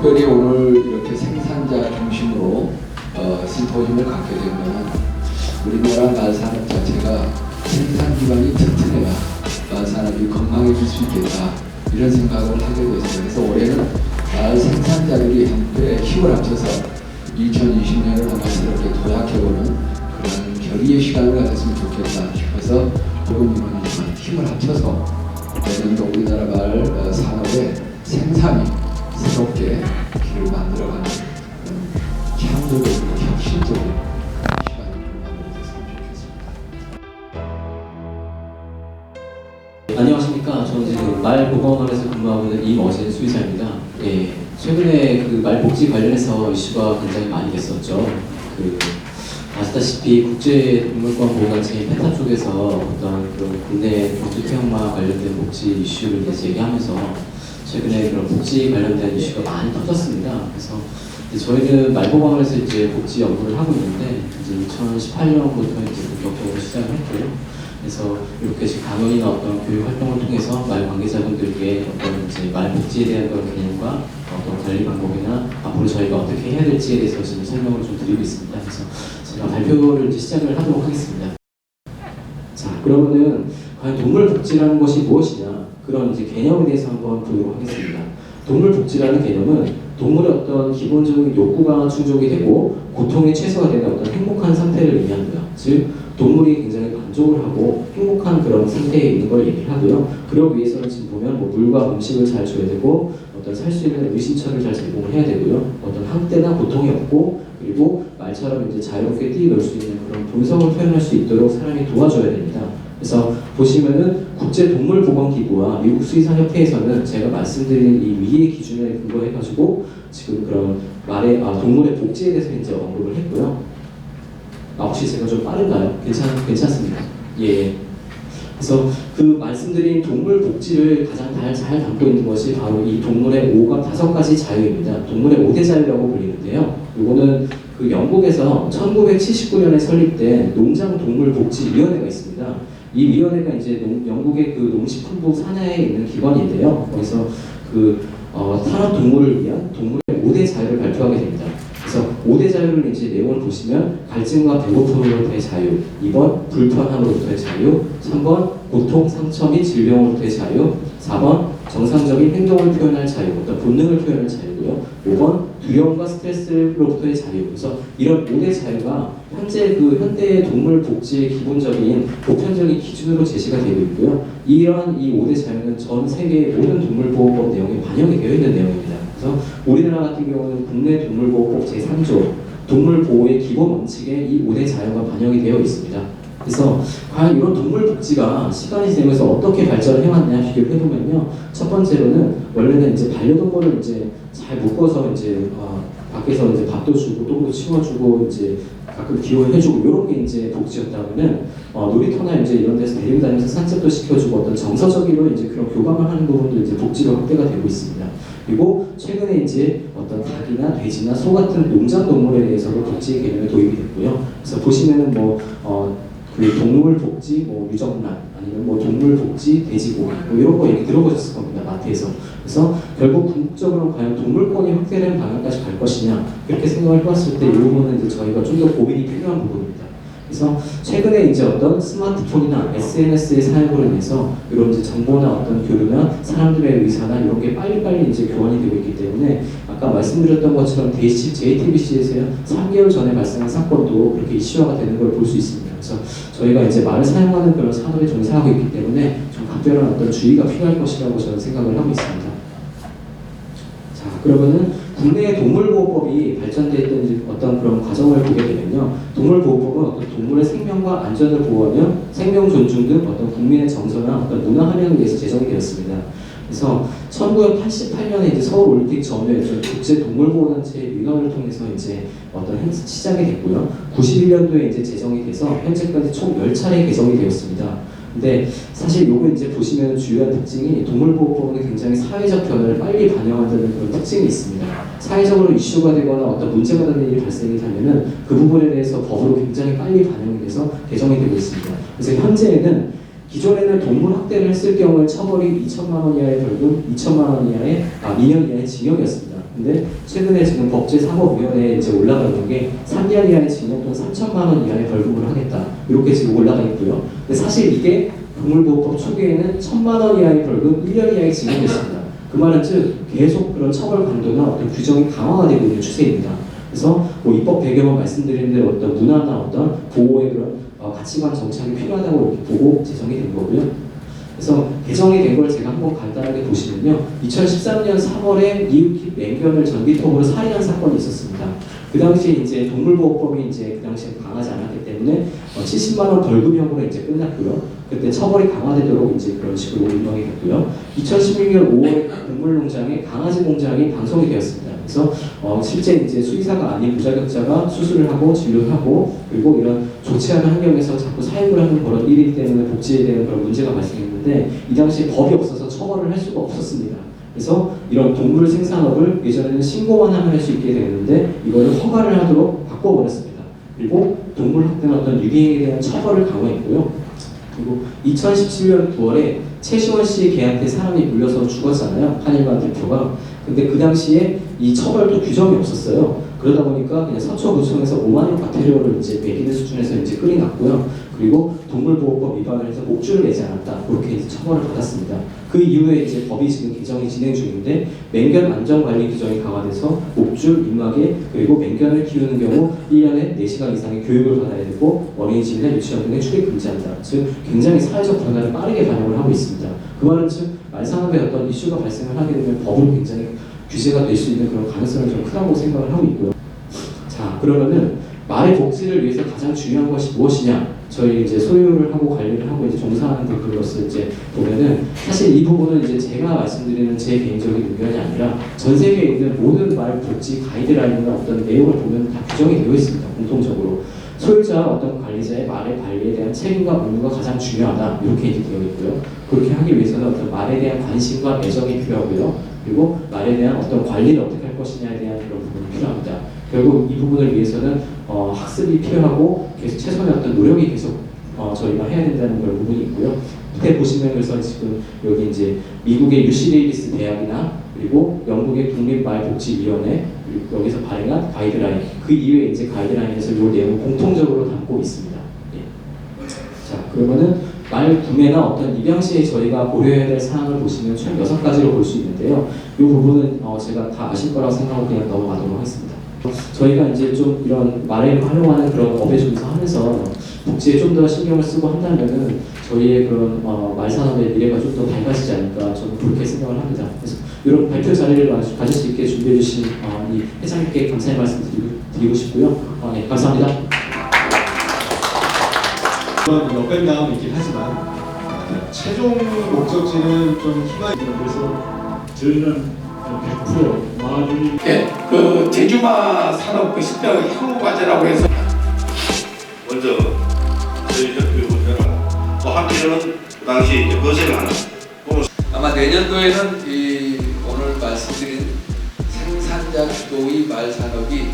특별히 오늘 이렇게 생산자 중심으로 심포지움을 갖게 된 것은 우리나라 말산업 자체가 생산 기반이 튼튼해야 말산업이 건강해질 수 있겠다 이런 생각을 하게 됐어요. 그래서 올해는 말 생산자들이 함께 힘을 합쳐서 2020년을 한번 새롭게 도약해보는 그런 결의의 시간을 가졌으면 좋겠다 싶어서 고객님은 힘을 합쳐서 내년도 우리나라 말 산업의 생산이 새롭게 길을 만들어가는 그런 창조적이고 혁신적인 시간을 만들어줬으면 좋겠습니다. 안녕하십니까. 저는 지금 말보건원에서 근무하고 있는 임어진 수의사입니다. 예, 최근에 그 말복지 관련해서 이슈가 굉장히 많이 됐었죠. 아시다시피 국제동물권 보호단체인 페타 쪽에서 어떤 그런 국내 복지 태형과 관련된 복지 이슈를 얘기하면서 최근에 그런 복지 관련된 이슈가 많이 터졌습니다. 그래서 저희는 말보건원에서 이제 복지 연구를 하고 있는데 이제 2018년부터 이제 본격적으로 시작을 했고요. 그래서 이렇게 지금 강연이나 어떤 교육 활동을 통해서 말 관계자분들께 어떤 이제 말 복지에 대한 그런 개념과 어떤 관리 방법이나 앞으로 저희가 어떻게 해야 될지에 대해서 지금 설명을 좀 드리고 있습니다. 그래서 제가 발표를 이제 시작을 하도록 하겠습니다. 자, 그러면은 과연 동물 복지라는 것이 무엇이냐 그런 이제 개념에 대해서 한번 보도록 하겠습니다. 동물 복지라는 개념은 동물의 어떤 기본적인 욕구가 충족이 되고 고통이 최소화 되는 어떤 행복한 상태를 의미합니다. 즉 동물이 굉장히 만족을 하고 행복한 그런 상태에 있는 걸 얘기를 하고요. 그러기 위해서는 지금 보면 뭐 물과 음식을 잘 줘야 되고 어떤 살 수 있는 의식처를 잘 제공을 해야 되고요. 어떤 학대나 고통이 없고 그리고 말처럼 이제 자유롭게 뛰놀 수 있는 그런 본성을 표현할 수 있도록 사람이 도와줘야 됩니다. 그래서 보시면은 국제동물보건기구와 미국 수의사협회에서는 제가 말씀드린 이 위의 기준에 근거해가지고 지금 그런 동물의 복지에 대해서 이제 언급을 했고요. 혹시 제가 좀 빠른가요? 괜찮습니다. 예. 그래서 그 말씀드린 동물 복지를 가장 잘 담고 있는 것이 바로 이 동물의 5가지 자유입니다. 동물의 5대 자유라고 불리는데요. 이거는 그 영국에서 1979년에 설립된 농장동물복지위원회가 있습니다. 이 위원회가 이제 영국의 그 농식품부 산하에 있는 기관인데요. 거기서 산업 동물을 위한 동물의 5대 자유를 발표하게 됩니다. 그래서 5대 자유를 이제 내용을 보시면 갈증과 배고픔으로부터의 자유, 2번 불편함으로부터의 자유, 3번 고통, 상처 및 질병으로부터의 자유, 4번 정상적인 행동을 표현할 자유, 어떤 본능을 표현할 자유고요. 5번 두려움과 스트레스로부터의 자유. 그래서 이런 5대 자유가 현재 그 현대의 동물 복지의 기본적인 보편적인 기준으로 제시가 되고 있고요. 이러한 이 5대 자유는 전 세계의 모든 동물보호법 내용에 반영이 되어 있는 내용입니다. 그래서 우리나라 같은 경우는 국내 동물보호법 제3조 동물보호의 기본 원칙에 이 5대 자유가 반영이 되어 있습니다. 그래서 과연 이런 동물 복지가 시간이 지나면서 어떻게 발전을 해왔냐 비교를 해보면요. 첫 번째로는 원래는 이제 반려동물을 이제 잘 묶어서 이제 밖에서 이제 밥도 주고 똥도 치워주고 이제 가끔 기호해주고 이런 게 이제 복지였다면은 놀이터나 이제 이런 데서 데리고 다니면서 산책도 시켜주고 어떤 정서적으로 이제 그런 교감을 하는 부분도 이제 복지로 확대가 되고 있습니다. 그리고 최근에 이제 어떤 닭이나 돼지나 소 같은 농장 동물에 대해서도 복지 개념이 도입이 됐고요. 그래서 보시면은 그 동물 복지, 유정란, 아니면 동물 복지, 돼지고기, 이런 거 얘기 들어보셨을 겁니다. 마트에서. 그래서 결국 궁극적으로 과연 동물권이 확대되는 방향까지 갈 것이냐, 이렇게 생각을 해봤을 때 이 부분은 이제 저희가 좀 더 고민이 필요한 부분입니다. 그래서 최근에 이제 어떤 스마트폰이나 SNS의 사용으로 인해서 이런 이제 정보나 어떤 교류나 사람들의 의사나 이런 게 빨리빨리 이제 교환이 되고 있기 때문에 아까 말씀드렸던 것처럼 JTBC에서 3개월 전에 발생한 사건도 그렇게 이슈화가 되는 걸 볼 수 있습니다. 그래서 저희가 이제 말을 사용하는 그런 산업에 종사하고 있기 때문에 좀 각별한 어떤 주의가 필요할 것이라고 저는 생각을 하고 있습니다. 자, 그러면은 국내의 동물보호법이 발전됐던 어떤 그런 과정을 보게 되면요. 동물보호법은 어떤 동물의 생명과 안전을 보호하며 생명 존중 등 어떤 국민의 정서나 어떤 문화 함양을 위해서 제정이 되었습니다. 그래서 1988년에 이제 서울 올림픽 전후에 국제 동물보호단체의 민원을 통해서 이제 어떤 시작이 됐고요. 91년도에 이제 제정이 돼서 현재까지 총 10차례 개정이 되었습니다. 근데 사실 요거 이제 보시면 주요한 특징이 동물보호법은 굉장히 사회적 변화를 빨리 반영한다는 그런 특징이 있습니다. 사회적으로 이슈가 되거나 어떤 문제가 되는 일이 발생이 되면은 그 부분에 대해서 법으로 굉장히 빨리 반영이 돼서 개정이 되고 있습니다. 그래서 현재는 기존에는 동물 학대를 했을 경우에 처벌이 2천만 원 이하의 벌금, 2천만 원 이하의 2년 이하의 징역이었습니다. 근데 최근에 지금 법제사법위원회에 이제 올라가 있는 게 3년 이하의 징역 또는 3천만 원 이하의 벌금을 하겠다. 이렇게 지금 올라가 있고요. 근데 사실 이게 동물보호법 초기에는 1,000만 원 이하의 벌금, 1년 이하의 징역이었습니다. 그 말은 즉 계속 그런 처벌 강도나 어떤 규정이 강화가 되고 있는 추세입니다. 그래서 뭐 입법 배경은 말씀드린 대로 어떤 문화나 어떤 보호의 그런 가치관 정착이 필요하다고 이렇게 보고 제정이 된 거고요. 그래서 개정이 된 걸 제가 한번 간단하게 보시면요. 2013년 3월에 이웃집 맹견을 전기톱으로 살인한 사건이 있었습니다. 그 당시에 이제 동물보호법이 이제 그 당시에 강하지 않았기 때문에 70만 원 벌금형으로 이제 끝났고요. 그때 처벌이 강화되도록 이제 그런 식으로 운영이 됐고요. 2016년 5월에 동물농장에 강아지 공장이 방송이 되었습니다. 그래서 실제 이제 수의사가 아닌 무자격자가 수술을 하고 진료를 하고 그리고 이런 좋지 않은 환경에서 자꾸 사육을 하는 그런 일이기 때문에 복지에 대한 그런 문제가 발생했는데 이 당시에 법이 없어서 처벌을 할 수가 없었습니다. 그래서 이런 동물 생산업을 예전에는 신고만 하면 할 수 있게 되었는데 이거를 허가를 하도록 바꿔버렸습니다. 그리고 동물 학대나 어떤 유기행에 대한 처벌을 강화했고요. 그리고 2017년 9월에 최시원 씨 개한테 사람이 물려서 죽었잖아요. 한일관 대표가. 근데 그 당시에 이 처벌도 규정이 없었어요. 그러다 보니까 그냥 서초구청에서 5만 원 과태료를 이제 매기는 수준에서 이제 끌어놨고요. 그리고 동물보호법 위반을 해서 목줄을 내지 않았다. 그렇게 이제 처벌을 받았습니다. 그 이후에 이제 법이 지금 개정이 진행 중인데 맹견 안전관리 규정이 강화돼서 목줄, 입마개 그리고 맹견을 키우는 경우 1년에 4시간 이상의 교육을 받아야 되고 어린이집이나 유치원 등에 출입 금지한다. 즉 굉장히 사회적 변화를 빠르게 반영을 하고 있습니다. 그 말은 즉 말산업에 어떤 이슈가 발생을 하게 되면 법으로 굉장히 규제가 될 수 있는 그런 가능성이 좀 크다고 생각을 하고 있고요. 자, 그러면은 말의 복지를 위해서 가장 중요한 것이 무엇이냐? 저희 이제 소유를 하고 관리를 하고 이제 종사하는 분들로서 이제 보면은 사실 이 부분은 이제 제가 말씀드리는 제 개인적인 의견이 아니라 전 세계에 있는 모든 말 복지 가이드라인이나 어떤 내용을 보면 다 규정이 되어 있습니다. 공통적으로 소유자와 어떤 관리자의 말의 관리에 대한 책임과 의무가 가장 중요하다 이렇게 이제 되어 있고요. 그렇게 하기 위해서는 어떤 말에 대한 관심과 애정이 필요하고요. 그리고 말에 대한 어떤 관리를 어떻게 할 것이냐에 대한 그런 부분이 필요합니다. 결국 이 부분을 위해서는 학습이 필요하고 계속 최선의 어떤 노력이 계속 저희가 해야 된다는 그런 부분이 있고요. 밑에 보시면 그래서 지금 여기 이제 미국의 UC 데이비스 대학이나 그리고 영국의 국립말복지위원회 그리고 여기서 발행한 가이드라인 그 이외에 이제 가이드라인에서 이 내용을 공통적으로 담고 있습니다. 예. 자 그러면은 말 구매나 어떤 입양 시에 저희가 고려해야 될 사항을 보시면 총 6가지로 볼 수 있는데요. 이 부분은 제가 다 아실 거라고 생각하고 그냥 넘어가도록 하겠습니다. 저희가 이제 좀 이런 말을 활용하는 그런 업에 종사하면서 복지에 좀 더 신경을 쓰고 한다면은 저희의 그런 말산업의 미래가 좀 더 밝아지지 않을까 저는 그렇게 생각을 합니다. 그래서 이런 발표 자리를 가질 수 있게 준비해 주신 이 회장님께 감사의 말씀 드리고 싶고요. 네, 감사합니다. 역변당은 있긴 하지만 최종 목적지는 좀 희망이 있는 그래서 저희는 100% 마주리 예, 그 제주마 산업 그 실패 향후 과제라고 해서 먼저 저희 협회 본사가 또 한편으로는 그 당시 이제 거세를 하는 아마 내년도에는 이 오늘 말씀드린 생산자 주도의 말 산업이